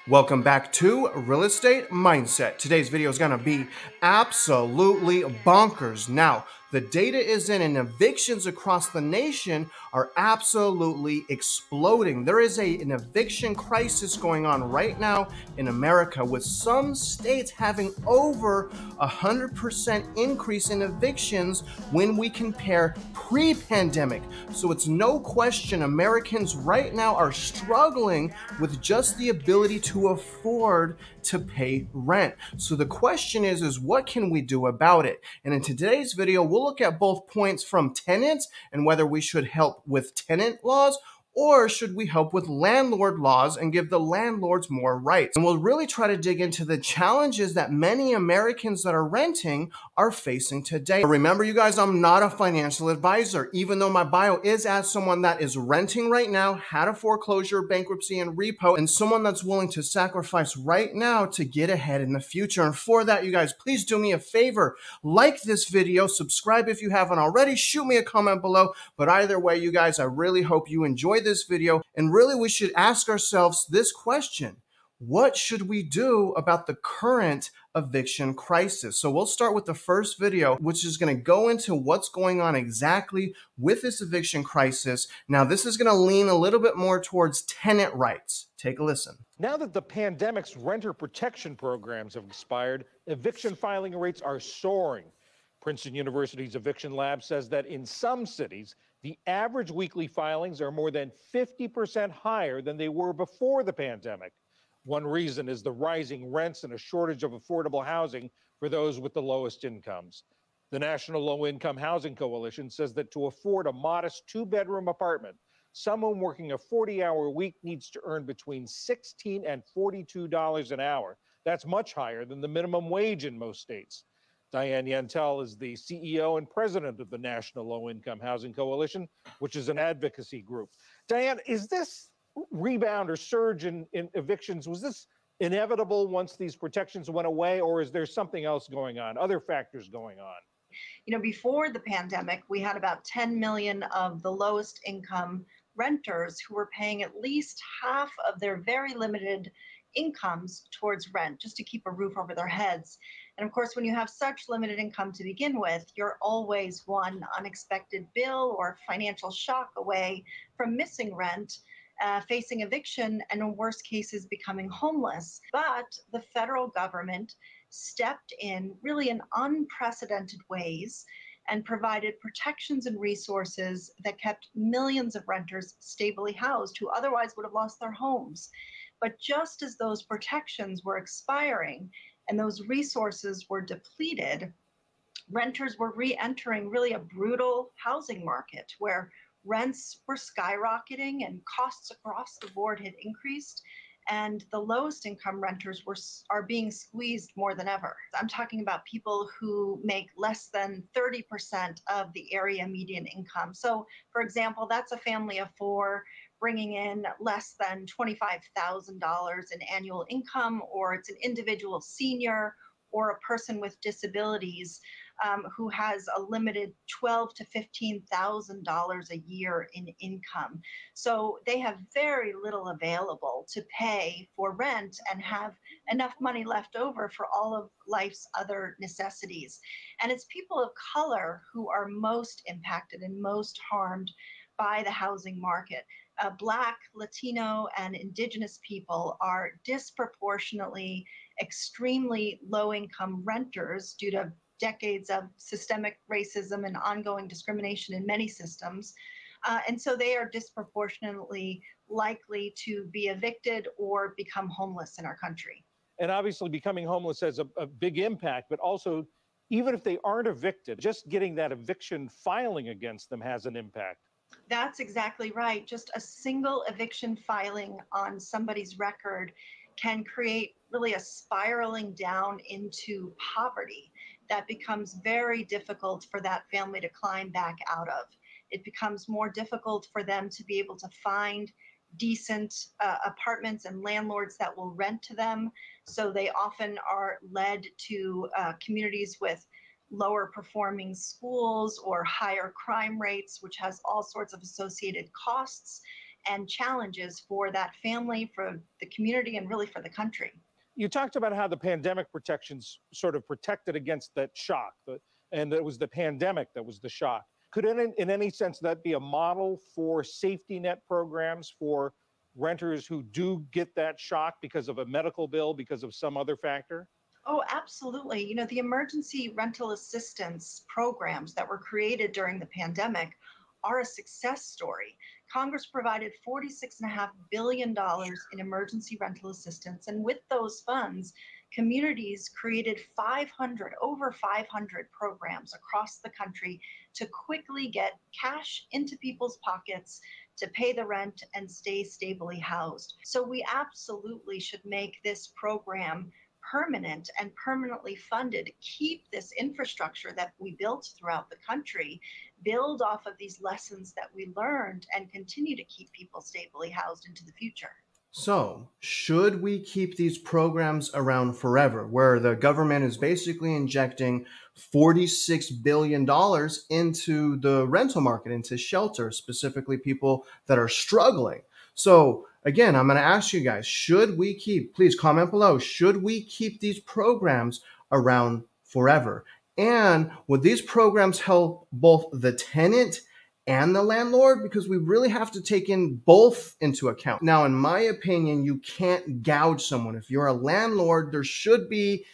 Welcome back to Real Estate Mindset. Today's video is going to be absolutely bonkers. Now, the data is in, and evictions across the nation are absolutely exploding. There is an eviction crisis going on right now in America, with some states having over 100% increase in evictions when we compare pre-pandemic. So it's no question Americans right now are struggling with just the ability to afford to pay rent. So the question is what can we do about it? And in today's video, we'll look at both points from tenants and whether we should help with tenant laws, or should we help with landlord laws and give the landlords more rights? And we'll really try to dig into the challenges that many Americans that are renting are facing today. Remember, you guys, I'm not a financial advisor, even though my bio is as someone that is renting right now, had a foreclosure, bankruptcy, and repo, and someone that's willing to sacrifice right now to get ahead in the future. And for that, you guys, please do me a favor, like this video, subscribe if you haven't already, shoot me a comment below. But either way, you guys, I really hope you enjoy this video, and really we should ask ourselves this question: what should we do about the current eviction crisis? So we'll start with the first video, which is going to go into what's going on exactly with this eviction crisis. Now, this is going to lean a little bit more towards tenant rights. Take a listen. Now that the pandemic's renter protection programs have expired, eviction filing rates are soaring. Princeton University's Eviction Lab says that in some cities, the average weekly filings are more than 50% higher than they were before the pandemic. One reason is the rising rents and a shortage of affordable housing for those with the lowest incomes. The National Low-Income Housing Coalition says that to afford a modest two-bedroom apartment, someone working a 40-hour week needs to earn between $16 and $42 an hour. That's much higher than the minimum wage in most states. Diane Yantel is the CEO and president of the National Low-Income Housing Coalition, which is an advocacy group. Diane, is this rebound or surge in evictions, was this inevitable once these protections went away, or is there something else going on, other factors going on? You know, before the pandemic, we had about 10 million of the lowest income renters who were paying at least half of their very limited incomes towards rent, just to keep a roof over their heads. And of course, when you have such limited income to begin with, you're always one unexpected bill or financial shock away from missing rent, facing eviction, and in worst cases, becoming homeless. But the federal government stepped in really in unprecedented ways and provided protections and resources that kept millions of renters stably housed who otherwise would have lost their homes. But just as those protections were expiring and those resources were depleted, renters were re-entering really a brutal housing market where rents were skyrocketing and costs across the board had increased, and the lowest income renters are being squeezed more than ever. I'm talking about people who make less than 30% of the area median income. So, for example, that's a family of four bringing in less than $25,000 in annual income, or it's an individual senior or a person with disabilities who has a limited $12,000 to $15,000 a year in income. So they have very little available to pay for rent and have enough money left over for all of life's other necessities. And it's people of color who are most impacted and most harmed by the housing market. Black, Latino, and Indigenous people are disproportionately extremely low-income renters due to decades of systemic racism and ongoing discrimination in many systems. And so they are disproportionately likely to be evicted or become homeless in our country. And obviously becoming homeless has a big impact, but also even if they aren't evicted, just getting that eviction filing against them has an impact. That's exactly right. Just a single eviction filing on somebody's record can create really a spiraling down into poverty that becomes very difficult for that family to climb back out of. It becomes more difficult for them to be able to find decent apartments and landlords that will rent to them. So they often are led to communities with lower performing schools or higher crime rates, which has all sorts of associated costs. and challenges for that family, for the community, and really for the country. You talked about how the pandemic protections sort of protected against that shock, and it was the pandemic that was the shock. Could in any sense that be a model for safety net programs for renters who do get that shock because of a medical bill, because of some other factor? Oh, absolutely. You know, the emergency rental assistance programs that were created during the pandemic are a success story. Congress provided $46.5 billion in emergency rental assistance. And with those funds, communities created over 500 programs across the country to quickly get cash into people's pockets to pay the rent and stay stably housed. So we absolutely should make this program permanent and permanently funded, keep this infrastructure that we built throughout the country, build off of these lessons that we learned, and continue to keep people stably housed into the future. So, should we keep these programs around forever, where the government is basically injecting $46 billion into the rental market, into shelters, specifically people that are struggling? So, again, I'm going to ask you guys, should we keep, please comment below, should we keep these programs around forever? And would these programs help both the tenant and the landlord? Because we really have to take in both into account. Now, in my opinion, you can't gouge someone. If you're a landlord, there should be,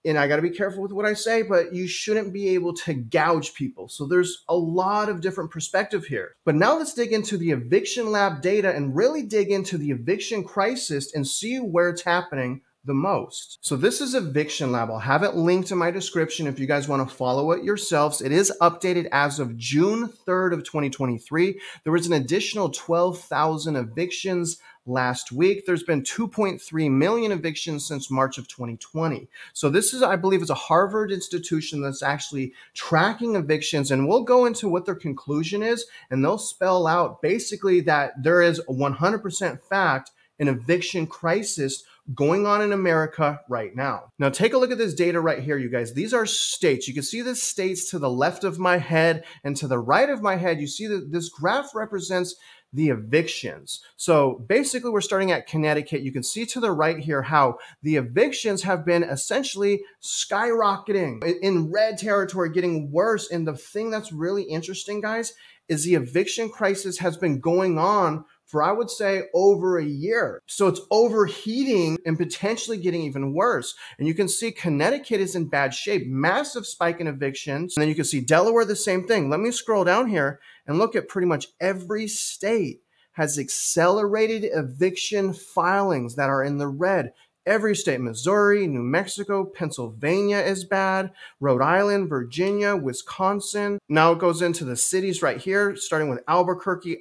and I got to be careful with what I say, but you shouldn't be able to gouge people. So there's a lot of different perspective here. But now let's dig into the Eviction Lab data and really dig into the eviction crisis and see where it's happening the most. So this is Eviction Lab. I'll have it linked in my description if you guys want to follow it yourselves. It is updated as of June 3rd of 2023. There was an additional 12,000 evictions last week. There's been 2.3 million evictions since March of 2020. So this is, I believe, is a Harvard institution that's actually tracking evictions, and we'll go into what their conclusion is, and they'll spell out basically that there is 100% fact an eviction crisis going on in America right now. Now take a look at this data right here, you guys. These are states. You can see the states to the left of my head, and to the right of my head, you see that this graph represents the evictions. So basically we're starting at Connecticut. You can see to the right here how the evictions have been essentially skyrocketing in red territory, getting worse. And the thing that's really interesting, guys, is the eviction crisis has been going on for, I would say, over a year. So it's overheating and potentially getting even worse. And you can see Connecticut is in bad shape, massive spike in evictions. And then you can see Delaware, the same thing. Let me scroll down here and look at pretty much every state has accelerated eviction filings that are in the red. Every state, Missouri, New Mexico, Pennsylvania is bad, Rhode Island, Virginia, Wisconsin. Now it goes into the cities right here, starting with Albuquerque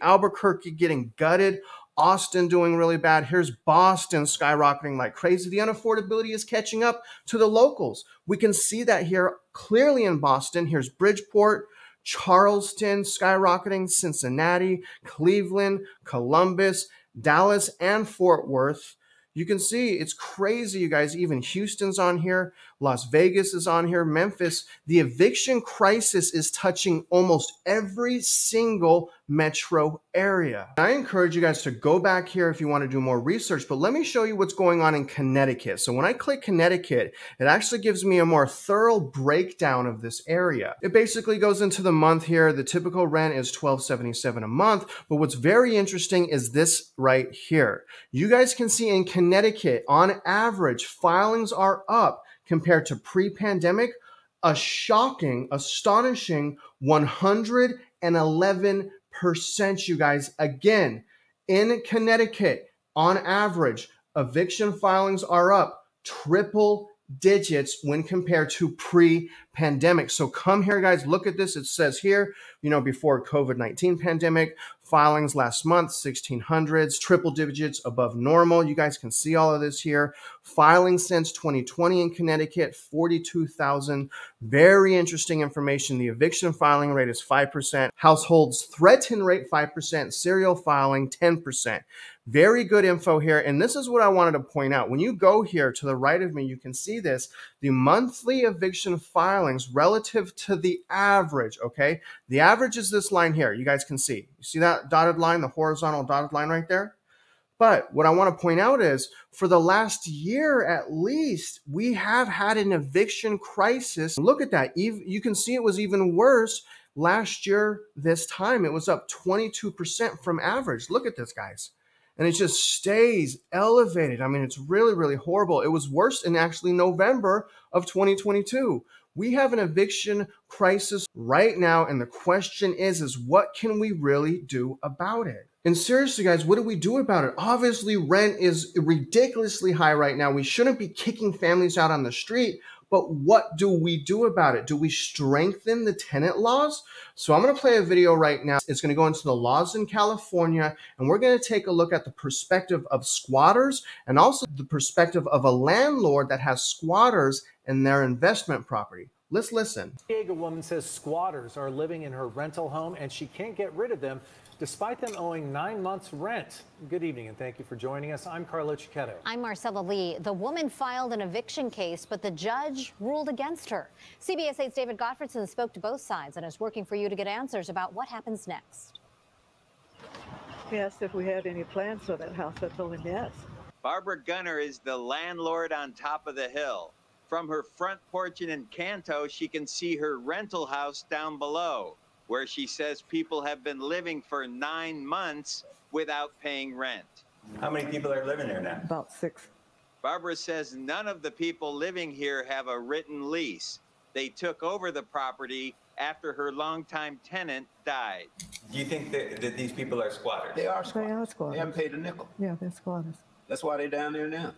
getting gutted, Austin doing really bad. Here's Boston skyrocketing like crazy. The unaffordability is catching up to the locals. We can see that here clearly in Boston. Here's Bridgeport, Charleston skyrocketing, Cincinnati, Cleveland, Columbus, Dallas, and Fort Worth. You can see it's crazy, you guys. Even Houston's on here. Las Vegas is on here. Memphis. The eviction crisis is touching almost every single metro area. I encourage you guys to go back here if you want to do more research, but let me show you what's going on in Connecticut. So when I click Connecticut, it actually gives me a more thorough breakdown of this area. It basically goes into the month here. The typical rent is $12.77 a month, but what's very interesting is this right here. You guys can see in Connecticut, on average, filings are up compared to pre-pandemic, a shocking, astonishing 111%, you guys. Again, in Connecticut, on average, eviction filings are up triple digits when compared to pre-pandemic. So come here, guys, look at this. It says here, before COVID-19 pandemic, filings last month, 1600s, triple digits above normal. You guys can see all of this here. Filing since 2020 in Connecticut, 42,000. Very interesting information. The eviction filing rate is 5%. Households threaten rate 5%. Serial filing 10%. Very good info here. And this is what I wanted to point out. When you go here to the right of me, you can see this. The monthly eviction filings relative to the average, okay? The average is this line here. You guys can see. You see that dotted line, the horizontal dotted line right there? But what I want to point out is for the last year at least, we have had an eviction crisis. Look at that. You can see it was even worse last year this time. It was up 22% from average. Look at this, guys. And it just stays elevated. I mean, it's really, really horrible. It was worse in actually November of 2022. We have an eviction crisis right now, and the question is what can we really do about it? And seriously, guys, what do we do about it? Obviously, rent is ridiculously high right now. We shouldn't be kicking families out on the street, but what do we do about it? Do we strengthen the tenant laws? So I'm going to play a video right now. It's going to go into the laws in California, and we're going to take a look at the perspective of squatters and also the perspective of a landlord that has squatters in their investment property. Let's listen. A woman says squatters are living in her rental home and she can't get rid of them despite them owing 9 months rent. Good evening and thank you for joining us. I'm Carlo Cicchetto. I'm Marcella Lee. The woman filed an eviction case, but the judge ruled against her. CBS 8's David Gottfredson spoke to both sides and is working for you to get answers about what happens next. He asked if we had any plans for that house. I told him yes. Barbara Gunner is the landlord on top of the hill. From her front porch in Encanto, she can see her rental house down below, where she says people have been living for 9 months without paying rent. How many people are living there now? About 6. Barbara says none of the people living here have a written lease. They took over the property after her longtime tenant died. Do you think that these people are squatters? They are squatters. They are squatters. They haven't paid a nickel. Yeah, they're squatters. That's why they're down there now.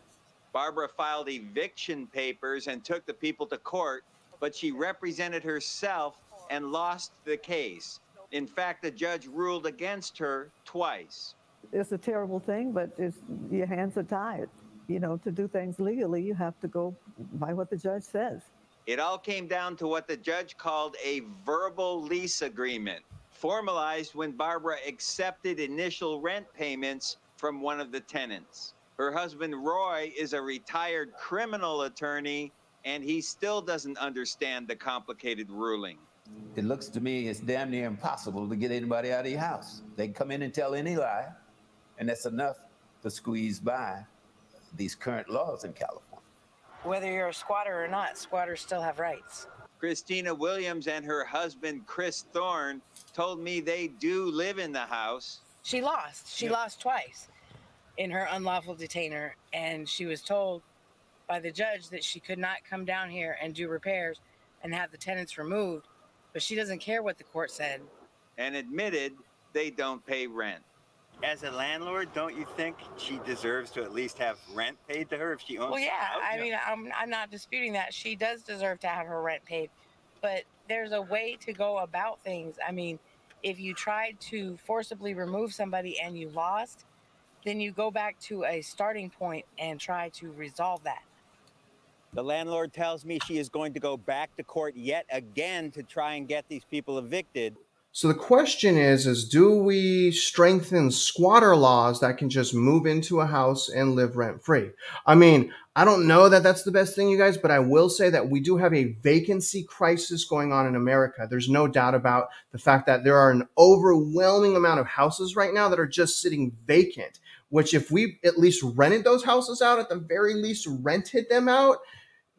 Barbara filed eviction papers and took the people to court, but she represented herself and lost the case. In fact, the judge ruled against her twice. It's a terrible thing, but your hands are tied. You know, to do things legally, you have to go by what the judge says. It all came down to what the judge called a verbal lease agreement, formalized when Barbara accepted initial rent payments from one of the tenants. Her husband, Roy, is a retired criminal attorney, and he still doesn't understand the complicated ruling. It looks to me it's damn near impossible to get anybody out of your house. They come in and tell any lie, and that's enough to squeeze by these current laws in California. Whether you're a squatter or not, squatters still have rights. Christina Williams and her husband, Chris Thorne, told me they do live in the house. She lost. She lost twice in her unlawful detainer, and she was told by the judge that she could not come down here and do repairs and have the tenants removed, but she doesn't care what the court said. And admitted they don't pay rent. As a landlord, don't you think she deserves to at least have rent paid to her if she owns Well, yeah, the house? I mean, I'm not disputing that. She does deserve to have her rent paid, but there's a way to go about things. I mean, if you tried to forcibly remove somebody and you lost, then you go back to a starting point and try to resolve that. The landlord tells me she is going to go back to court yet again to try and get these people evicted. So the question is do we strengthen squatter laws that can just move into a house and live rent-free? I mean, I don't know that that's the best thing, you guys, but I will say that we do have a vacancy crisis going on in America. There's no doubt about the fact that there are an overwhelming amount of houses right now that are just sitting vacant, which if we at least rented those houses out, at the very least rented them out,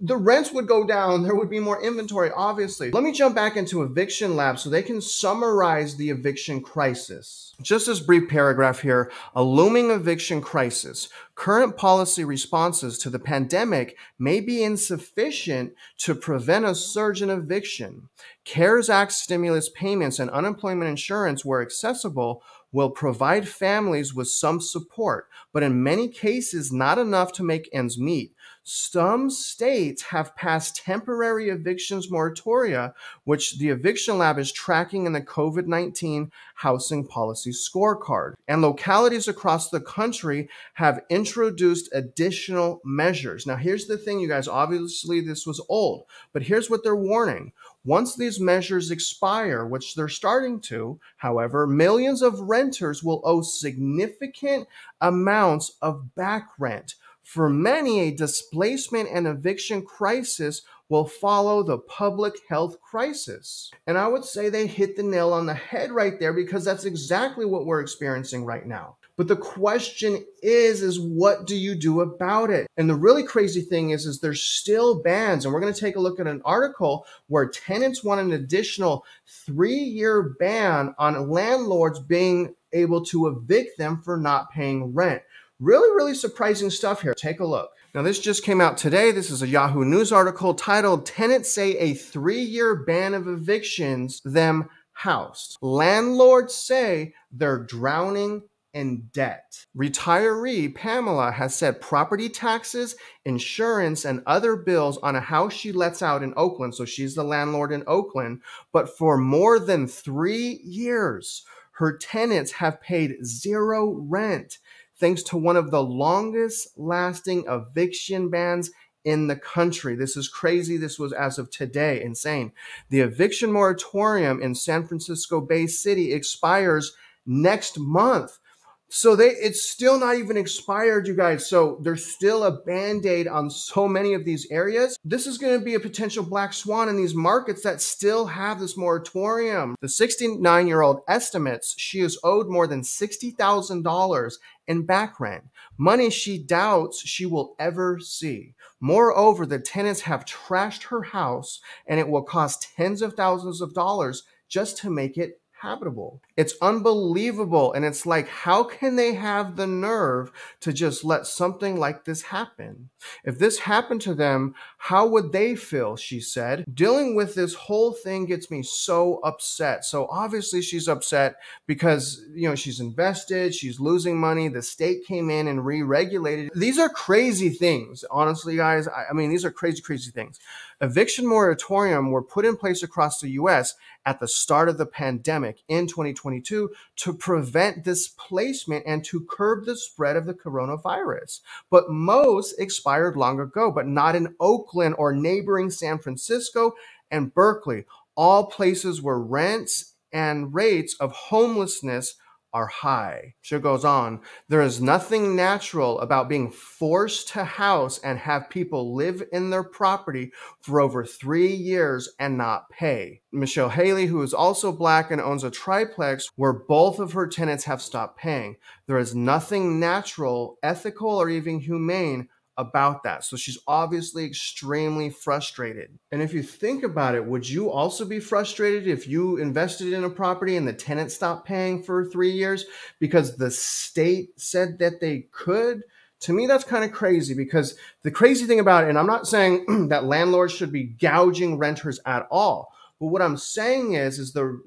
the rents would go down. There would be more inventory, obviously. Let me jump back into Eviction Lab so they can summarize the eviction crisis. Just this brief paragraph here, a looming eviction crisis. Current policy responses to the pandemic may be insufficient to prevent a surge in eviction. CARES Act stimulus payments and unemployment insurance were accessible will provide families with some support, but in many cases, not enough to make ends meet. Some states have passed temporary evictions moratoria, which the Eviction Lab is tracking in the COVID-19 housing policy scorecard. And localities across the country have introduced additional measures. Now, here's the thing, you guys, obviously this was old, but here's what they're warning. Once these measures expire, which they're starting to, however, millions of renters will owe significant amounts of back rent. For many, a displacement and eviction crisis will follow the public health crisis. And I would say they hit the nail on the head right there, because that's exactly what we're experiencing right now. But the question is what do you do about it? And the really crazy thing is there's still bans. And we're going to take a look at an article where tenants want an additional 3-year ban on landlords being able to evict them for not paying rent. Really, really surprising stuff here. Take a look. Now, this just came out today. This is a Yahoo News article titled, "Tenants Say a 3-Year Ban of Evictions Them Housed. Landlords Say They're Drowning in Debt." Retiree Pamela has said property taxes, insurance, and other bills on a house she lets out in Oakland, so she's the landlord in Oakland, but for more than 3 years, her tenants have paid zero rent, thanks to one of the longest lasting eviction bans in the country. This is crazy. This was as of today. Insane. The eviction moratorium in San Francisco Bay City expires next month. So it's still not even expired, you guys. So there's still a Band-Aid on so many of these areas. This is going to be a potential black swan in these markets that still have this moratorium. The 69-year-old estimates she is owed more than $60,000 in back rent, money she doubts she will ever see. Moreover, the tenants have trashed her house, and it will cost tens of thousands of dollars just to make it habitable. It's unbelievable. And it's like, how can they have the nerve to just let something like this happen? If this happened to them, how would they feel? She said. Dealing with this whole thing gets me so upset. So obviously she's upset because, she's invested, she's losing money. The state came in and re-regulated. These are crazy things. Honestly, guys, I mean, these are crazy, crazy things. Eviction moratorium were put in place across the U.S. at the start of the pandemic in 2022 to prevent displacement and to curb the spread of the coronavirus. But most expired long ago, but not in Oakland or neighboring San Francisco and Berkeley, all places where rents and rates of homelessness are high. She goes on, there is nothing natural about being forced to house and have people live in their property for over 3 years and not pay. Michelle Haley, who is also Black and owns a triplex where both of her tenants have stopped paying. There is nothing natural, ethical, or even humane about that. So she's obviously extremely frustrated. And if you think about it, would you also be frustrated if you invested in a property and the tenant stopped paying for 3 years because the state said that they could? To me, that's kind of crazy, because the crazy thing about it, and I'm not saying that landlords should be gouging renters at all, but what I'm saying is the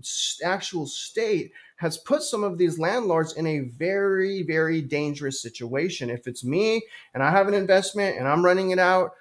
actual state has put some of these landlords in a very, very dangerous situation. If it's me and I have an investment and I'm renting it out,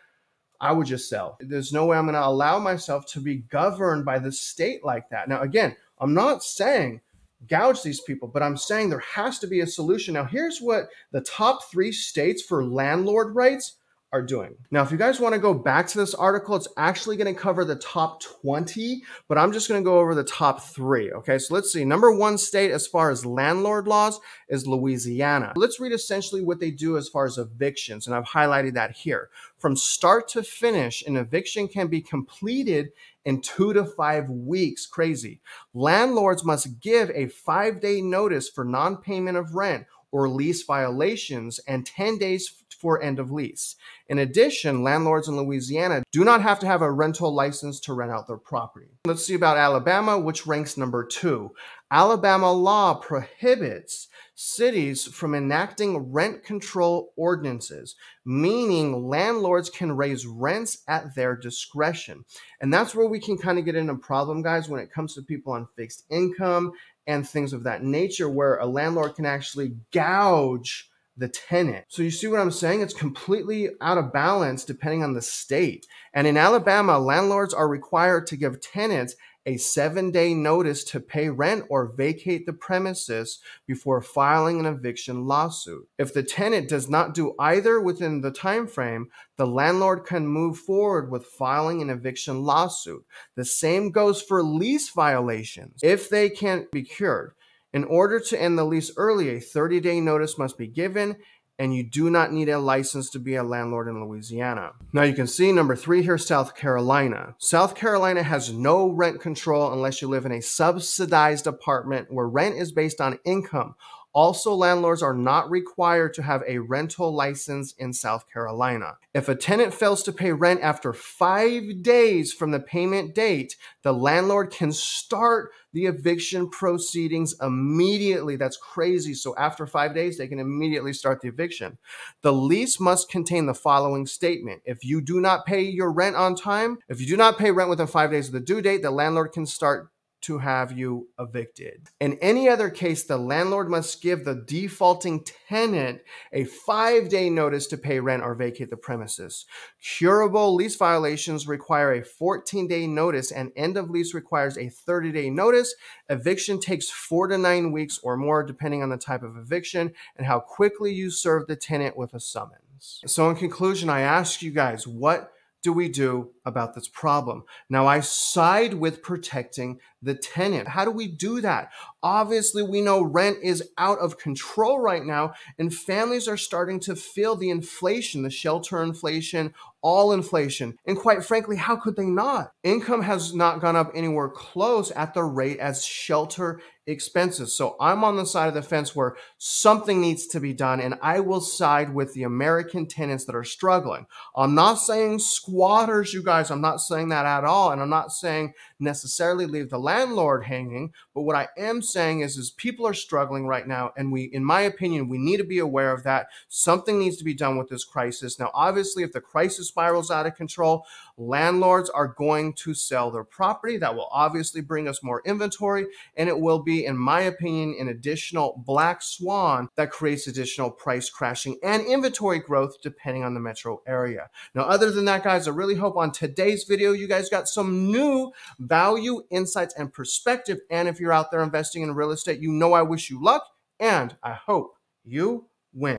I would just sell. There's no way I'm going to allow myself to be governed by the state like that. Now, again, I'm not saying gouge these people, but I'm saying there has to be a solution. Now, here's what the top 3 states for landlord rights are doing. Now, if you guys want to go back to this article, it's actually going to cover the top 20, but I'm just going to go over the top 3. Okay, so let's see. Number 1 state as far as landlord laws is Louisiana. Let's read essentially what they do as far as evictions, and I've highlighted that here. From start to finish, an eviction can be completed in 2 to 5 weeks. Crazy. Landlords must give a 5-day notice for non-payment of rent or lease violations and 10 days for end of lease. In addition, landlords in Louisiana do not have to have a rental license to rent out their property. Let's see about Alabama, which ranks number 2. Alabama law prohibits cities from enacting rent control ordinances, meaning landlords can raise rents at their discretion. And that's where we can kind of get in a problem, guys, when it comes to people on fixed income and things of that nature where a landlord can actually gouge the tenant. So you see what I'm saying? It's completely out of balance depending on the state. And in Alabama, landlords are required to give tenants a 7-day notice to pay rent or vacate the premises before filing an eviction lawsuit. If the tenant does not do either within the time frame, the landlord can move forward with filing an eviction lawsuit. The same goes for lease violations if they can't be cured. In order to end the lease early, a 30-day notice must be given, and you do not need a license to be a landlord in Louisiana. Now you can see number 3 here, South Carolina. South Carolina has no rent control unless you live in a subsidized apartment where rent is based on income. Also, landlords are not required to have a rental license in South Carolina. If a tenant fails to pay rent after 5 days from the payment date, the landlord can start the eviction proceedings immediately. That's crazy. So after 5 days, they can immediately start the eviction. The lease must contain the following statement. If you do not pay your rent on time, if you do not pay rent within 5 days of the due date, the landlord can start to have you evicted. In any other case, the landlord must give the defaulting tenant a 5-day notice to pay rent or vacate the premises. Curable lease violations require a 14-day notice, and end of lease requires a 30-day notice. Eviction takes 4 to 9 weeks or more, depending on the type of eviction and how quickly you serve the tenant with a summons. So in conclusion, I ask you guys, what do we do about this problem? Now, I side with protecting the tenant. How do we do that? Obviously, we know rent is out of control right now, and families are starting to feel the inflation, the shelter inflation, all inflation. And quite frankly, how could they not? Income has not gone up anywhere close at the rate as shelter expenses. So I'm on the side of the fence where something needs to be done, and I will side with the American tenants that are struggling. I'm not saying squatters, you guys. I'm not saying that at all, and I'm not saying necessarily leave the landlord hanging, but what I am saying is people are struggling right now, and we, in my opinion, we need to be aware of that. Something needs to be done with this crisis. Now, obviously, if the crisis spirals out of control, landlords are going to sell their property. That will obviously bring us more inventory, and it will be, in my opinion, an additional black swan that creates additional price crashing and inventory growth depending on the metro area. Now, other than that, guys, I really hope on today's video you guys got some new value, insights, and perspective. And if you're out there investing in real estate, you know I wish you luck, and I hope you win.